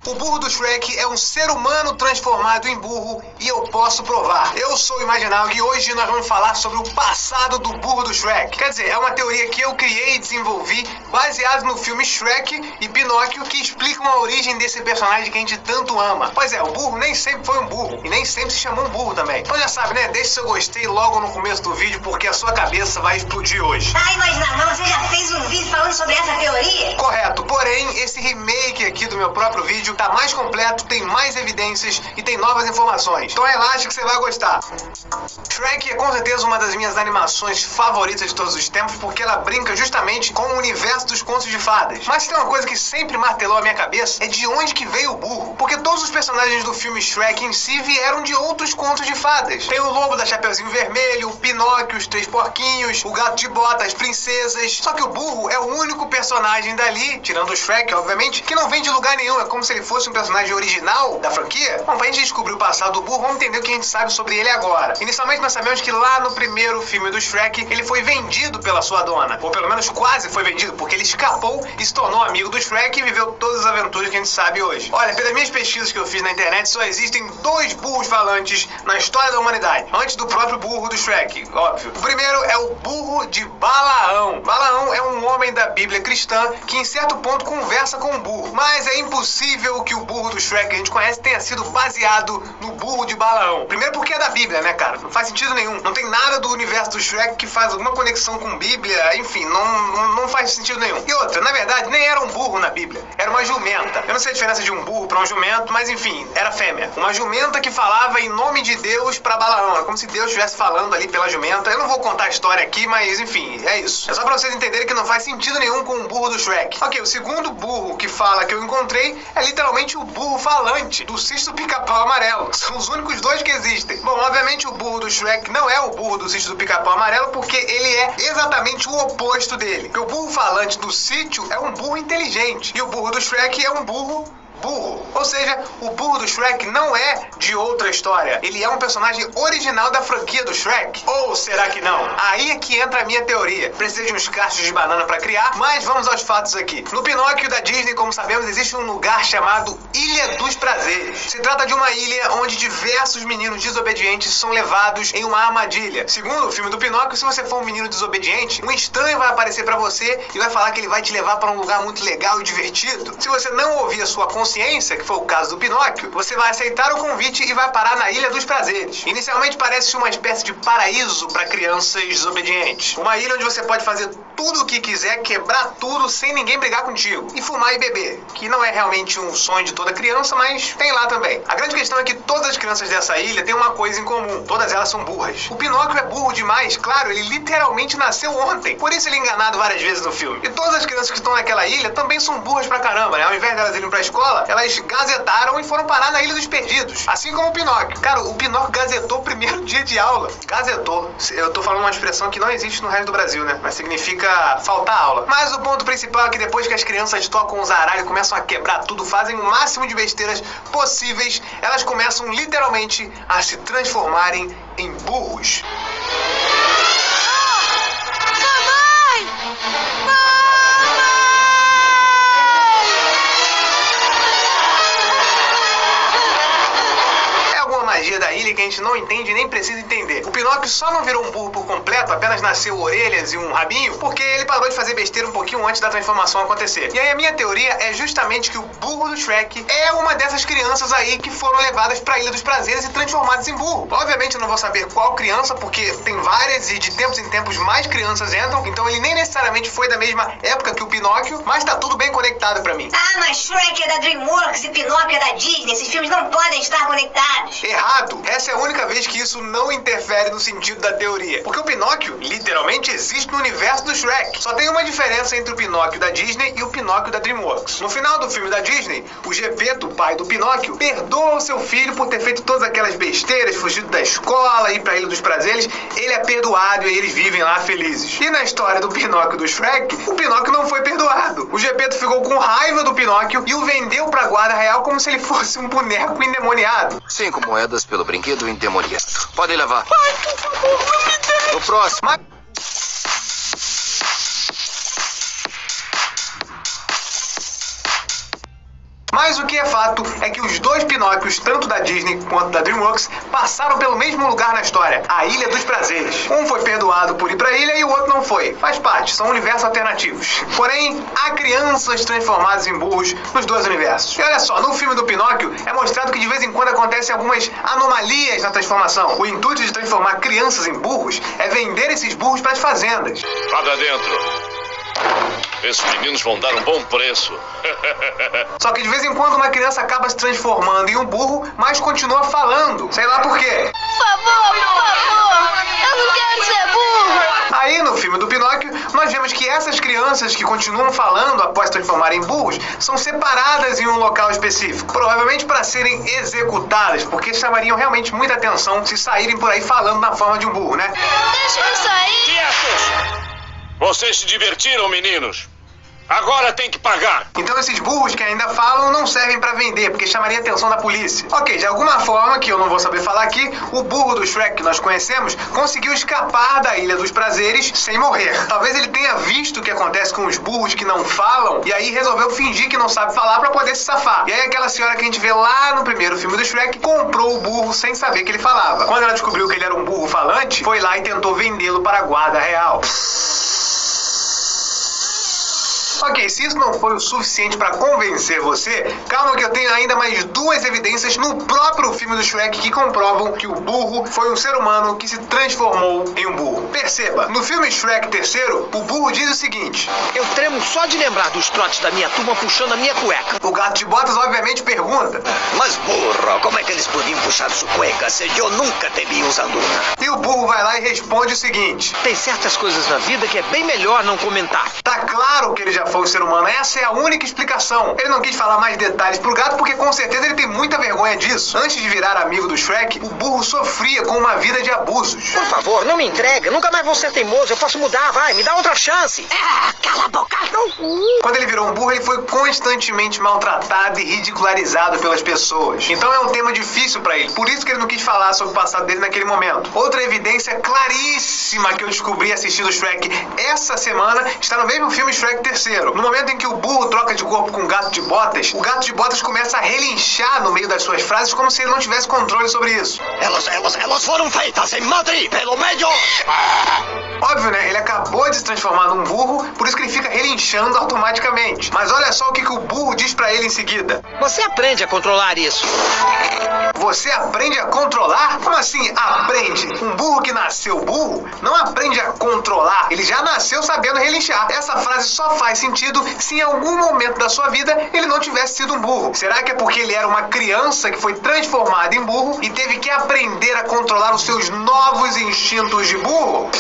O burro do Shrek é um ser humano transformado em burro e eu posso provar. Eu sou o Imaginal e hoje nós vamos falar sobre o passado do burro do Shrek. Quer dizer, é uma teoria que eu criei e desenvolvi baseado no filme Shrek e Pinóquio que explicam a origem desse personagem que a gente tanto ama. Pois é, o burro nem sempre foi um burro e nem sempre se chamou um burro também. Então já sabe, né? Deixe seu gostei logo no começo do vídeo porque a sua cabeça vai explodir hoje. Ah, Imaginal, você já fez um vídeo falando sobre essa teoria? Correto, porém esse remake aqui do meu próprio vídeo tá mais completo, tem mais evidências e tem novas informações. Então relaxa que você vai gostar. Shrek é com certeza uma das minhas animações favoritas de todos os tempos porque ela brinca justamente com o universo dos contos de fadas. Mas tem uma coisa que sempre martelou a minha cabeça, é de onde que veio o burro. Porque todos os personagens do filme Shrek em si vieram de outros contos de fadas. Tem o lobo da Chapeuzinho Vermelho, o Pinóquio, os Três Porquinhos, o Gato de Bota, as princesas. Só que o burro é o único personagem dali, tirando o Shrek, obviamente, que não vem de lugar nenhum. É como se ele fosse um personagem original da franquia. Bom, pra gente descobrir o passado do burro, vamos entender o que a gente sabe sobre ele agora. Inicialmente nós sabemos que lá no primeiro filme do Shrek, ele foi vendido pela sua dona. Ou pelo menos quase foi vendido, porque ele escapou e se tornou amigo do Shrek e viveu todas as aventuras que a gente sabe hoje. Olha, pelas minhas pesquisas que eu fiz na internet, só existem 2 burros falantes na história da humanidade, antes do próprio burro do Shrek, óbvio. O primeiro é o burro de Balaão. Balaão é um homem da Bíblia cristã que em certo ponto conversa com o burro. Mas é impossível que o burro do Shrek que a gente conhece tenha sido baseado no burro de Balaão. Primeiro porque é da Bíblia, né, cara? Não faz sentido nenhum. Não tem nada do universo do Shrek que faz alguma conexão com Bíblia. Enfim, não faz sentido nenhum. E outra, na verdade, nem era um burro na Bíblia. Era uma jumenta. Eu não sei a diferença de um burro para um jumento, mas enfim, era fêmea. Uma jumenta que falava em nome de Deus para Balaão. É como se Deus estivesse falando ali pela jumenta. Eu não vou contar a história aqui, mas enfim, é isso. É só pra vocês entenderem que não faz sentido nenhum com o burro do Shrek. Ok, o segundo burro que fala que eu encontrei é literalmente o burro falante do Sítio do Pica-Pau Amarelo. São os únicos 2 que existem. Bom, obviamente o burro do Shrek não é o burro do Sítio do Pica-Pau Amarelo porque ele é exatamente o oposto dele. Porque o burro falante do sítio é um burro inteligente e o burro do Shrek é um burro. Ou seja, o burro do Shrek não é de outra história. Ele é um personagem original da franquia do Shrek. Ou será que não? Aí é que entra a minha teoria. Precisa de uns cachos de banana para criar, mas vamos aos fatos aqui. No Pinóquio da Disney, como sabemos, existe um lugar chamado Ilha dos Prazeres. Se trata de uma ilha onde diversos meninos desobedientes são levados em uma armadilha. Segundo o filme do Pinóquio, se você for um menino desobediente, um estranho vai aparecer para você e vai falar que ele vai te levar para um lugar muito legal e divertido. Se você não ouvir a sua consciência, que foi o caso do Pinóquio, você vai aceitar o convite e vai parar na Ilha dos Prazeres. Inicialmente parece uma espécie de paraíso para crianças desobedientes. Uma ilha onde você pode fazer tudo o que quiser, quebrar tudo sem ninguém brigar contigo. E fumar e beber, que não é realmente um sonho de toda criança, mas tem lá também. A grande questão é que todas as crianças dessa ilha têm uma coisa em comum. Todas elas são burras. O Pinóquio é burro demais, claro, ele literalmente nasceu ontem. Por isso ele é enganado várias vezes no filme. E todas as crianças que estão naquela ilha também são burras pra caramba, né? Ao invés delas irem pra escola, elas gazetaram e foram parar na Ilha dos Perdidos. Assim como o Pinóquio. Cara, o Pinóquio gazetou o primeiro dia de aula. Gazetou. Eu tô falando uma expressão que não existe no resto do Brasil, né? Mas significa faltar aula. Mas o ponto principal é que depois que as crianças tocam os aralhos, começam a quebrar tudo, fazem o máximo de besteiras possíveis, elas começam literalmente a se transformarem em burros. Magia da ilha que a gente não entende e nem precisa entender. O Pinóquio só não virou um burro por completo, apenas nasceu orelhas e um rabinho, porque ele parou de fazer besteira um pouquinho antes da transformação acontecer. E aí a minha teoria é justamente que o burro do Shrek é uma dessas crianças aí que foram levadas pra Ilha dos Prazeres e transformadas em burro. Obviamente eu não vou saber qual criança, porque tem várias e de tempos em tempos mais crianças entram, então ele nem necessariamente foi da mesma época que o Pinóquio, mas tá tudo bem conectado pra mim. Ah, mas Shrek é da DreamWorks e Pinóquio é da Disney. Esses filmes não podem estar conectados. Errado! Essa é a única vez que isso não interfere no sentido da teoria. Porque o Pinóquio, literalmente, existe no universo do Shrek. Só tem uma diferença entre o Pinóquio da Disney e o Pinóquio da DreamWorks. No final do filme da Disney, o Gepeto, pai do Pinóquio, perdoa o seu filho por ter feito todas aquelas besteiras, fugido da escola, ir pra Ilha dos Prazeres. Ele é perdoado e eles vivem lá felizes. E na história do Pinóquio do Shrek, o Pinóquio não foi perdoado. O Gepeto ficou com raiva do Pinóquio e o vendeu pra guarda real como se ele fosse um boneco endemoniado. 5 moedas pelo brinquedo endemoniado. Podem levar. Ai, por favor, não me deixe. No próximo. Mas o que é fato é que os dois Pinóquios, tanto da Disney quanto da DreamWorks, passaram pelo mesmo lugar na história, a Ilha dos Prazeres. Um foi perdoado por ir pra ilha e o outro não foi. Faz parte, são universos alternativos. Porém, há crianças transformadas em burros nos dois universos. E olha só, no filme do Pinóquio é mostrado que de vez em quando acontecem algumas anomalias na transformação. O intuito de transformar crianças em burros é vender esses burros para as fazendas. Lá pra dentro. Esses meninos vão dar um bom preço. Só que de vez em quando uma criança acaba se transformando em um burro, mas continua falando. Sei lá por quê. Por favor, eu não quero ser burro. Aí no filme do Pinóquio, nós vemos que essas crianças que continuam falando após se transformarem em burros são separadas em um local específico. Provavelmente para serem executadas, porque chamariam realmente muita atenção se saírem por aí falando na forma de um burro, né? Deixa eu sair. Quietos! Vocês se divertiram, meninos. Agora tem que pagar. Então esses burros que ainda falam não servem pra vender, porque chamaria a atenção da polícia. Ok, de alguma forma, que eu não vou saber falar aqui, o burro do Shrek que nós conhecemos conseguiu escapar da Ilha dos Prazeres sem morrer. Talvez ele tenha visto o que acontece com os burros que não falam e aí resolveu fingir que não sabe falar pra poder se safar. E aí aquela senhora que a gente vê lá no primeiro filme do Shrek comprou o burro sem saber que ele falava. Quando ela descobriu que ele era um burro falante, foi lá e tentou vendê-lo para a guarda real. Ok, se isso não foi o suficiente para convencer você, calma que eu tenho ainda mais duas evidências no próprio filme do Shrek que comprovam que o burro foi um ser humano que se transformou em um burro. Perceba, no filme Shrek terceiro, o burro diz o seguinte: eu tremo só de lembrar dos trotes da minha turma puxando a minha cueca. O Gato de Botas obviamente pergunta: mas burro, como é que eles podiam puxar sua cueca se eu nunca te vi usando uma? E o burro vai lá e responde o seguinte: tem certas coisas na vida que é bem melhor não comentar. Tá claro que ele já foi um ser humano, essa é a única explicação. Ele não quis falar mais detalhes pro gato porque com certeza ele tem muita vergonha disso. Antes de virar amigo do Shrek, o burro sofria com uma vida de abusos. Por favor, não me entrega, nunca mais vou ser teimoso, eu posso mudar, vai, me dá outra chance. Cala a boca. Quando ele virou um burro, ele foi constantemente maltratado e ridicularizado pelas pessoas. Então é um tema difícil pra ele. Por isso que ele não quis falar sobre o passado dele naquele momento. Outra evidência claríssima que eu descobri assistindo Shrek essa semana está no mesmo filme Shrek terceiro. No momento em que o burro troca de corpo com o Gato de Botas, o Gato de Botas começa a relinchar no meio das suas frases como se ele não tivesse controle sobre isso. Elas foram feitas em Madrid pelo melhor. Óbvio, né? Ele acabou de se transformar num burro, por isso que ele fica relinchando automaticamente. Mas olha só o que o burro diz pra ele em seguida. Você aprende a controlar isso. Você aprende a controlar? Como assim aprende? Um burro que nasceu burro não aprende a controlar. Ele já nasceu sabendo relinchar. Essa frase só faz sentido se em algum momento da sua vida ele não tivesse sido um burro. Será que é porque ele era uma criança que foi transformada em burro e teve que aprender a controlar os seus novos instintos de burro?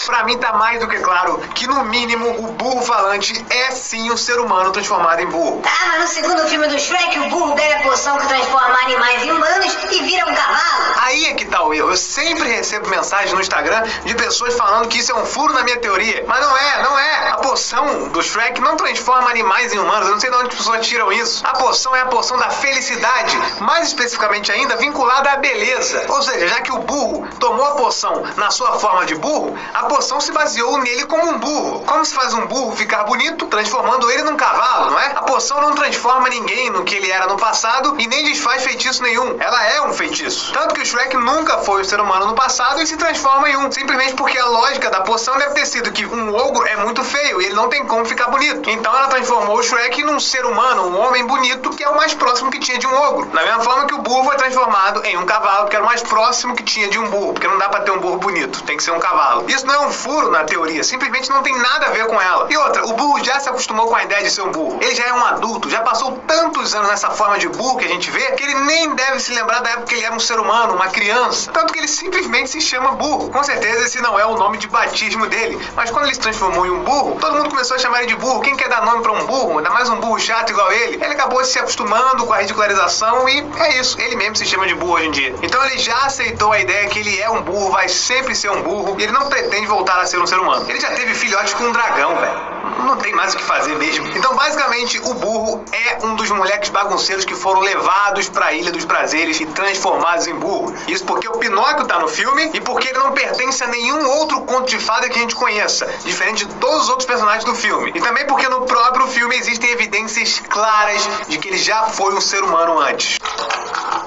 Pra mim tá mais do que claro que, no mínimo, o burro falante é sim um ser humano transformado em burro. Tá, mas no segundo filme do Shrek, o burro bebe a poção que transforma animais em humanos e vira um cavalo. Aí é que tá o erro. Eu sempre recebo mensagens no Instagram de pessoas falando que isso é um furo na minha teoria. Mas não é. A poção do Shrek não transforma animais em humanos. Eu não sei de onde as pessoas tiram isso. A poção é a poção da felicidade. Mais especificamente ainda, vinculada à beleza. Ou seja, já que o burro tomou a poção na sua forma de burro, a poção se baseou nele como um burro. Como se faz um burro ficar bonito, transformando ele num cavalo, não é? A poção não transforma ninguém no que ele era no passado e nem desfaz feitiço nenhum. Ela é um feitiço. Tanto que o Shrek nunca foi um ser humano no passado e se transforma em um. Simplesmente porque a lógica da poção deve ter sido que um ogro é muito feio e ele não tem como ficar bonito. Então ela transformou o Shrek num ser humano, um homem bonito, que é o mais próximo que tinha de um ogro. Da mesma forma que o burro foi transformado em um cavalo, porque era o mais próximo que tinha de um burro. Porque não dá pra ter um burro bonito, tem que ser um cavalo. Isso não é um furo na teoria, simplesmente não tem nada a ver com ela. E outra, o burro já se acostumou com a ideia de ser um burro. Ele já é um adulto, já passou tantos anos nessa forma de burro que a gente vê, que ele nem deve se lembrar da época que ele era um ser humano, uma criança. Tanto que ele simplesmente se chama burro. Com certeza esse não é o nome de batismo dele, mas quando ele se transformou em um burro, todo mundo começou a chamar ele de burro. Quem quer dar nome pra um burro? Ainda mais um burro chato igual ele. Ele acabou se acostumando com a ridicularização e é isso. Ele mesmo se chama de burro hoje em dia. Então ele já aceitou a ideia que ele é um burro, vai sempre ser um burro, e ele não pretende voltar a ser um ser humano. Ele já teve filhotes com um dragão, velho. não tem mais o que fazer mesmo. Então, basicamente, o burro é um dos moleques bagunceiros que foram levados pra Ilha dos Prazeres e transformados em burro. Isso porque o Pinóquio tá no filme e porque ele não pertence a nenhum outro conto de fada que a gente conheça, diferente de todos os outros personagens do filme. E também porque no próprio filme existem evidências claras de que ele já foi um ser humano antes.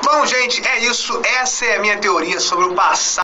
Bom, gente, é isso. Essa é a minha teoria sobre o passado